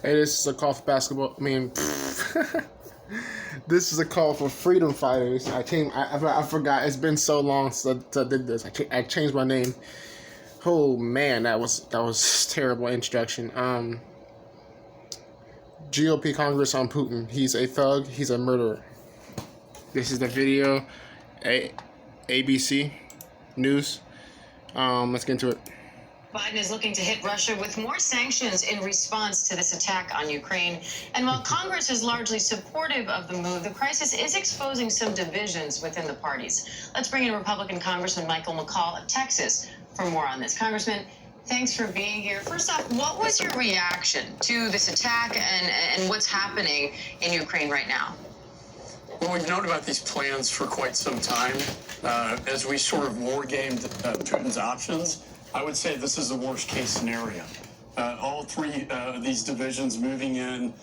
Hey, this is a call for basketball. I mean, this is a call for freedom fighters. I forgot. It's been so long since I did this. I changed my name. Oh man, that was terrible introduction. GOP Congress on Putin. He's a thug. He's a murderer. This is the video. ABC News. Let's get into it. Biden is looking to hit Russia with more sanctions in response to this attack on Ukraine. And while Congress is largely supportive of the move, the crisis is exposing some divisions within the parties. Let's bring in Republican Congressman McCall of Texas for more on this. Congressman, thanks for being here. First off, what was your reaction to this attack and what's happening in Ukraine right now? Well, we've known about these plans for quite some time. As we sort of wargamed Putin's options, I would say this is the worst case scenario. All three of these divisions moving in,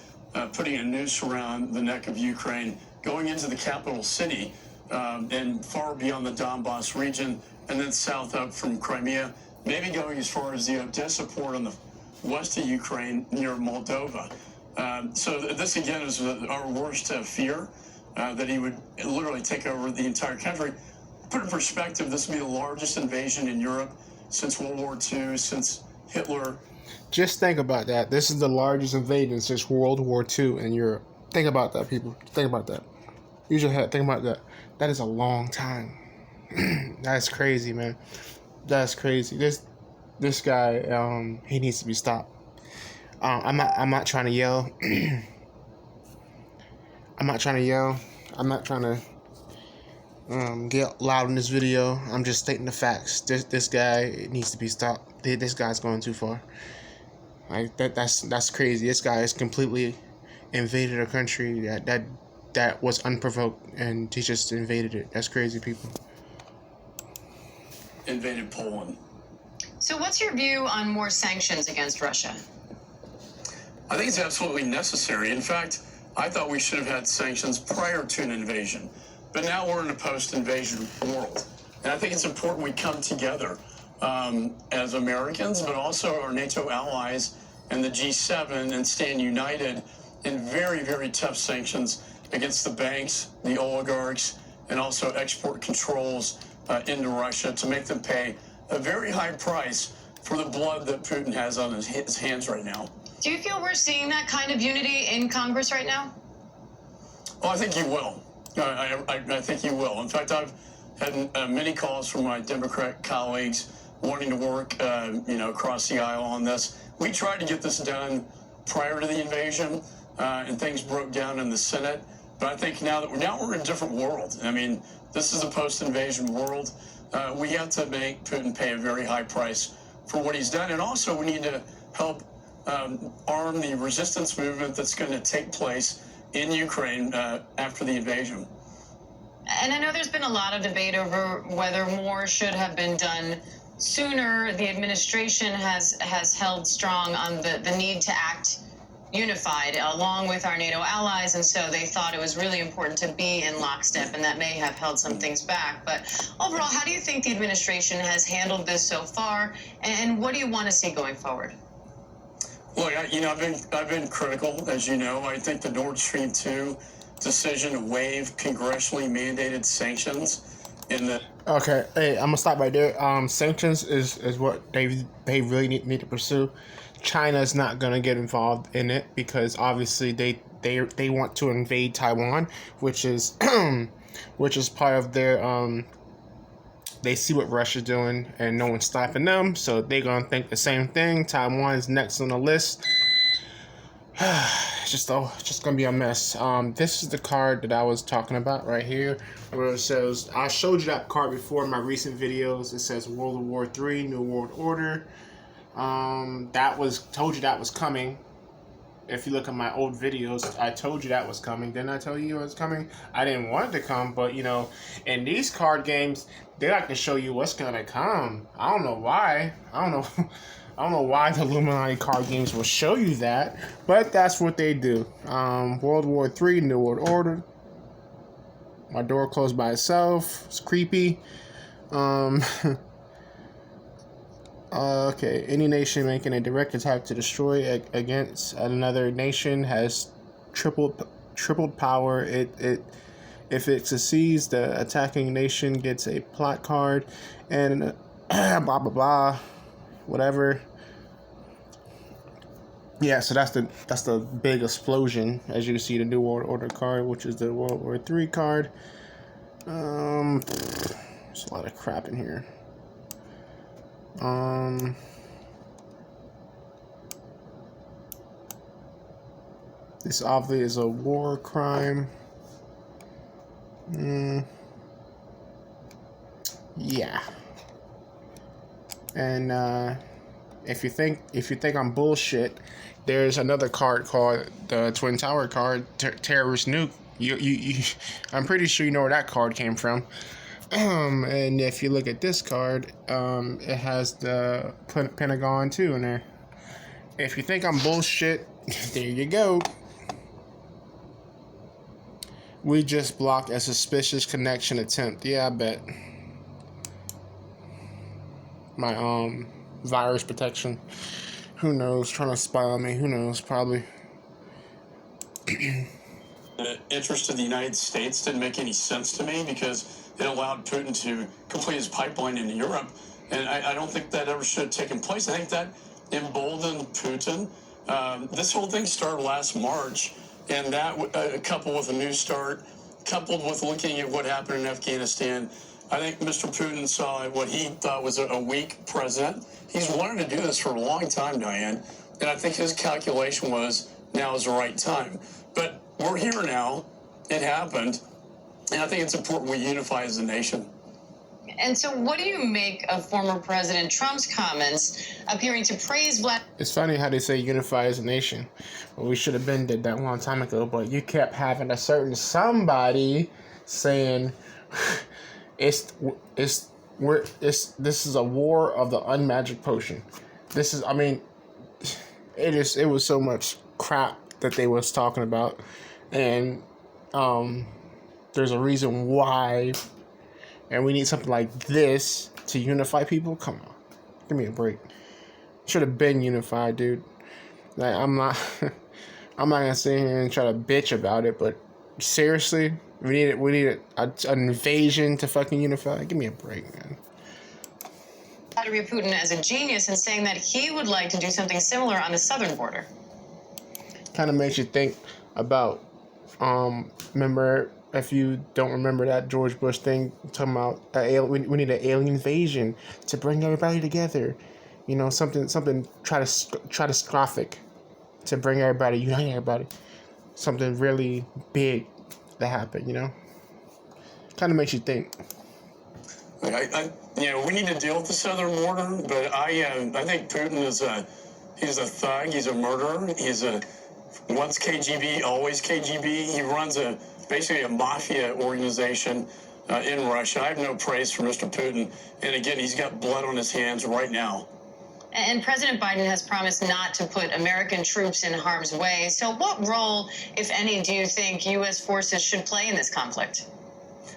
putting a noose around the neck of Ukraine, going into the capital city, and far beyond the Donbass region, and then south up from Crimea, maybe going as far as the Odessa port on the west of Ukraine near Moldova. So this, again, is our worst fear, that he would literally take over the entire country. Put in perspective, this would be the largest invasion in Europe since World War II, since Hitler. Just think about that. This is the largest invasion since World War II in Europe. Think about that, people. Think about that. Use your head. Think about that. That is a long time. That's crazy, man. That's crazy. This guy, he needs to be stopped. I'm not trying to yell. I'm not trying to yell. I'm not trying to get loud in this video. I'm just stating the facts. This guy needs to be stopped. This guy's going too far. Like that's crazy. This guy has completely invaded a country that was unprovoked, and he just invaded it. That's crazy, people. Invaded Poland. So what's your view on more sanctions against Russia? I think it's absolutely necessary. In fact, I thought we should have had sanctions prior to an invasion. But now we're in a post-invasion world. And I think it's important we come together as Americans, but also our NATO allies and the G7, and stand united in very, very tough sanctions against the banks, the oligarchs, and also export controls into Russia to make them pay a very high price for the blood that Putin has on his hands right now. Do you feel we're seeing that kind of unity in Congress right now? Oh, I think you will. I think you will. In fact, I've had many calls from my Democrat colleagues wanting to work, across the aisle on this. We tried to get this done prior to the invasion, and things broke down in the Senate. But I think now we're in a different world. I mean, this is a post-invasion world. We have to make Putin pay a very high price for what he's done, and also we need to help arm the resistance movement that's going to take place in Ukraine after the invasion. And I know there's been a lot of debate over whether more should have been done sooner. The administration has held strong on the need to act unified along with our NATO allies, and so they thought it was really important to be in lockstep, and that may have held some things back. But overall, how do you think the administration has handled this so far, and what do you want to see going forward? Look, I've been critical, as you know. I think the Nord Stream 2 decision to waive congressionally mandated sanctions in the... Okay, hey, I'm gonna stop right there. Sanctions is what they really need to pursue. China's not gonna get involved in it because obviously they want to invade Taiwan, which is part of their They see what Russia's doing, and no one's stopping them, so they're gonna think the same thing. Taiwan is next on the list. It's just gonna be a mess. This is the card that I was talking about right here, where it says, I showed you that card before in my recent videos. It says World War III, New World Order. Told you that was coming. If you look at my old videos, I told you that was coming. Didn't I tell you it was coming? I didn't want it to come, but in these card games, they like to show you what's gonna come. I don't know why. I don't know why the Illuminati card games will show you that, but that's what they do. World War III, New World Order. My door closed by itself. It's creepy. Okay, any nation making a direct attack to destroy against another nation has tripled power. It if it succeeds, the attacking nation gets a plot card, and blah blah blah, whatever. Yeah, so that's the big explosion, as you can see, the New World Order card, which is the World War III card. There's a lot of crap in here. This obviously is a war crime. Yeah. And if you think I'm bullshit, there's another card called the Twin Tower card, Terrorist Nuke. You I'm pretty sure you know where that card came from. And if you look at this card, it has the Pentagon too in there. If you think I'm bullshit, there you go. We just blocked a suspicious connection attempt. Yeah, I bet. My virus protection. Who knows? Trying to spy on me. Who knows? Probably. The interest of the United States didn't make any sense to me because it allowed Putin to complete his pipeline into Europe. And I don't think that ever should have taken place. I think that emboldened Putin. This whole thing started last March, and that coupled with a new start, coupled with looking at what happened in Afghanistan, I think Mr. Putin saw what he thought was a weak president. He's wanted to do this for a long time, Diane, and I think his calculation was now is the right time. But we're here now. It happened, and I think it's important we unify as a nation. And so what do you make of former President Trump's comments appearing to praise Vladimir? It's funny how they say unify as a nation. Well, we should have been did that a long time ago, but you kept having a certain somebody saying this is a war of the unmagic potion. This is, I mean, it was so much crap that they was talking about, and there's a reason why. And we need something like this to unify people? Come on. Give me a break. Should have been unified, dude. Like, I'm not gonna sit here and try to bitch about it, but seriously, we need an invasion to fucking unify? Give me a break, man. Vladimir Putin as a genius in saying that he would like to do something similar on the southern border. Kind of makes you think about, remember, if you don't remember that George Bush thing, talking about we need an alien invasion to bring everybody together, you know, something catastrophic to bring everybody, unite everybody, something really big that happened, you know. Kind of makes you think. We need to deal with the southern border, but I think Putin is he's a thug, he's a murderer, he's a once KGB, always KGB. He runs basically a mafia organization in Russia. I have no praise for Mr. Putin. And again, he's got blood on his hands right now. And President Biden has promised not to put American troops in harm's way. So what role, if any, do you think U.S. forces should play in this conflict?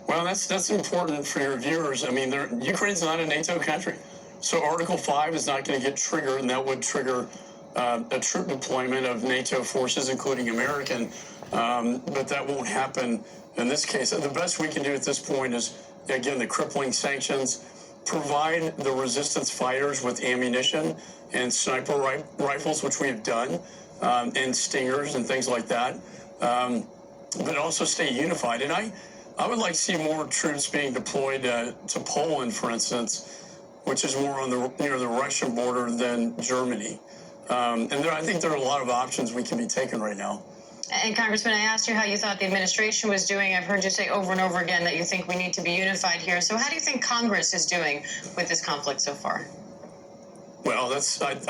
Well, that's important for your viewers. I mean, Ukraine's not a NATO country. So Article 5 is not going to get triggered, and that would trigger a troop deployment of NATO forces, including American. But that won't happen in this case. The best we can do at this point is, again, the crippling sanctions, provide the resistance fighters with ammunition and sniper rifles, which we have done, and stingers and things like that, but also stay unified. And I would like to see more troops being deployed to Poland, for instance, which is more on near the Russian border than Germany. And I think there are a lot of options we can be taking right now. And Congressman, I asked you how you thought the administration was doing. I've heard you say over and over again that you think we need to be unified here. So how do you think Congress is doing with this conflict so far? Well, I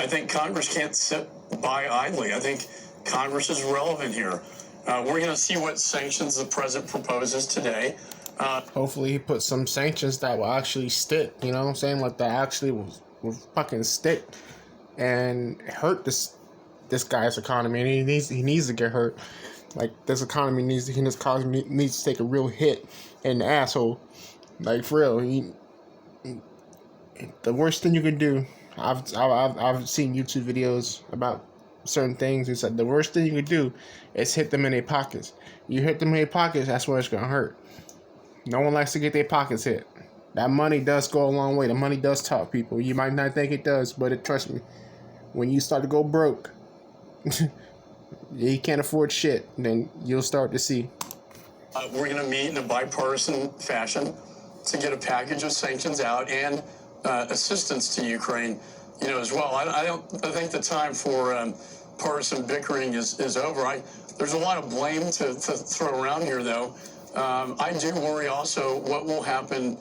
think Congress can't sit by idly. I think Congress is relevant here. We're going to see what sanctions the president proposes today. Hopefully he puts some sanctions that will actually stick, you know what I'm saying? Like that actually will fucking stick and hurt this guy's economy, and he needs to get hurt. Like this economy needs to take a real hit in the asshole. Like for real, the worst thing you can do I've seen YouTube videos about certain things. It's like the worst thing you could do is hit them in their pockets. You hit them in their pockets, that's where it's gonna hurt. No one likes to get their pockets hit. That money does go a long way. The money does talk, people. You might not think it does, but trust me, when you start to go broke, you can't afford shit, then you'll start to see. We're going to meet in a bipartisan fashion to get a package of sanctions out and assistance to Ukraine, as well. I think the time for partisan bickering is over. There's a lot of blame to throw around here, though. I do worry also what will happen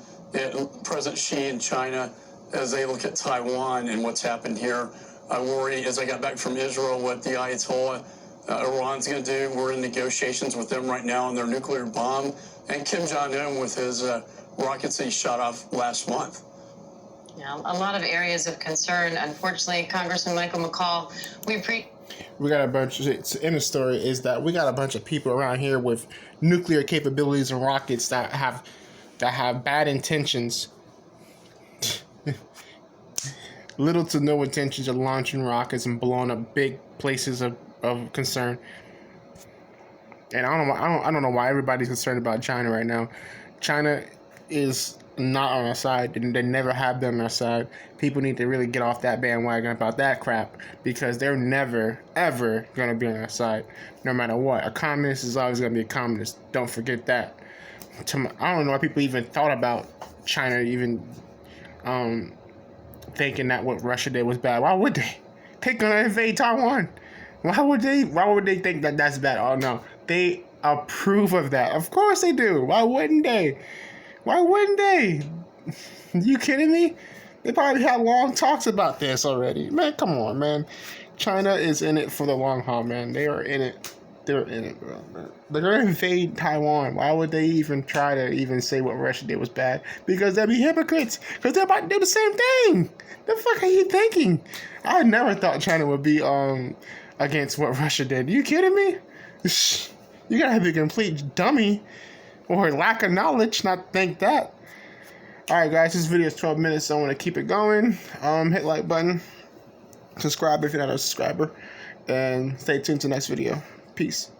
President Xi in China as they look at Taiwan and what's happened here. I worry as I got back from Israel what the Ayatollah Iran's going to do. We're in negotiations with them right now on their nuclear bomb, and Kim Jong-un with his rockets that he shot off last month. Yeah, a lot of areas of concern. Unfortunately, Congressman Michael McCall, we got a bunch. In the story is that we got a bunch of people around here with nuclear capabilities and rockets that have bad intentions. Little to no intentions of launching rockets and blowing up big places of concern. And I don't know why everybody's concerned about China right now. China is not on our side, and they never have been on our side. People need to really get off that bandwagon about that crap, because they're never, ever going to be on our side, no matter what. A communist is always going to be a communist. Don't forget that. I don't know why people even thought about China even thinking that what Russia did was bad. Why would they? They're going to invade Taiwan. Why would they think that that's bad? Oh, no. They approve of that. Of course they do. Why wouldn't they? Why wouldn't they? You kidding me? They probably had long talks about this already. Man, come on, man. China is in it for the long haul, man. They are in it. They're in it, bro. They're going to invade Taiwan. Why would they even try to even say what Russia did was bad? Because they'd be hypocrites. Because they're about to do the same thing. The fuck are you thinking? I never thought China would be against what Russia did. You kidding me? You gotta be a complete dummy or lack of knowledge not to think that. Alright guys, this video is 12 minutes, so I want to keep it going. Hit like button, subscribe if you're not a subscriber, and stay tuned to the next video. Peace.